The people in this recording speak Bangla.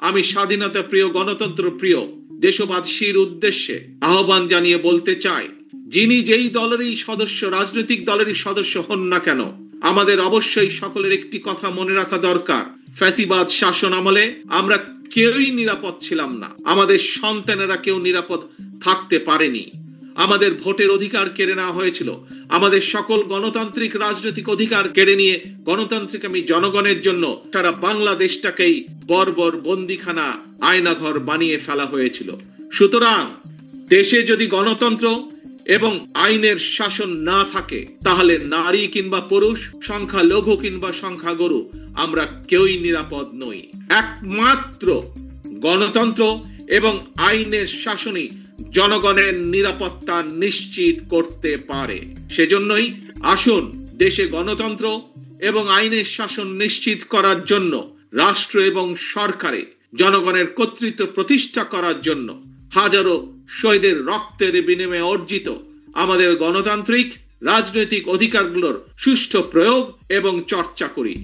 আমি স্বাধীনতা প্রিয়, গণতন্ত্র প্রিয় দেশবাসীর উদ্দেশ্যে আহ্বান জানিয়ে বলতে চাই, যিনি যেই দলেরই সদস্য, রাজনৈতিক দলেরই সদস্য হন না কেন, আমাদের অবশ্যই সকলের একটি কথা মনে রাখা দরকার। ফ্যাসিবাদ শাসন আমলে আমরা কেউই নিরাপদ ছিলাম না, আমাদের সন্তানেরা কেউ নিরাপদ থাকতে পারেনি। আমাদের ভোটের অধিকার কেড়ে নেওয়া হয়েছিল, আমাদের সকল গণতান্ত্রিক রাজনৈতিক অধিকার কেড়ে নিয়ে গণতান্ত্রিক আমি জনগণের জন্য সারা বাংলাদেশটাকেই বর্বর বন্দিখানা, আয়নাঘর বানিয়ে ফেলা হয়েছিল। সুতরাং দেশে যদি গণতন্ত্র এবং আইনের শাসন না থাকে, তাহলে নারী কিংবা পুরুষ, সংখ্যালঘু কিংবা সংখ্যাগুরু, আমরা কেউই নিরাপদ নই। একমাত্র গণতন্ত্র এবং আইনের শাসনই জনগণের নিরাপত্তা নিশ্চিত করতে পারে। সেজন্যই আসুন দেশে গণতন্ত্র এবং আইনের শাসন নিশ্চিত করার জন্য, রাষ্ট্র এবং সরকারে জনগণের কর্তৃত্ব প্রতিষ্ঠা করার জন্য হাজারো শহীদের রক্তের বিনিময়ে অর্জিত আমাদের গণতান্ত্রিক রাজনৈতিক অধিকারগুলোর সুষ্ঠু প্রয়োগ এবং চর্চা করি।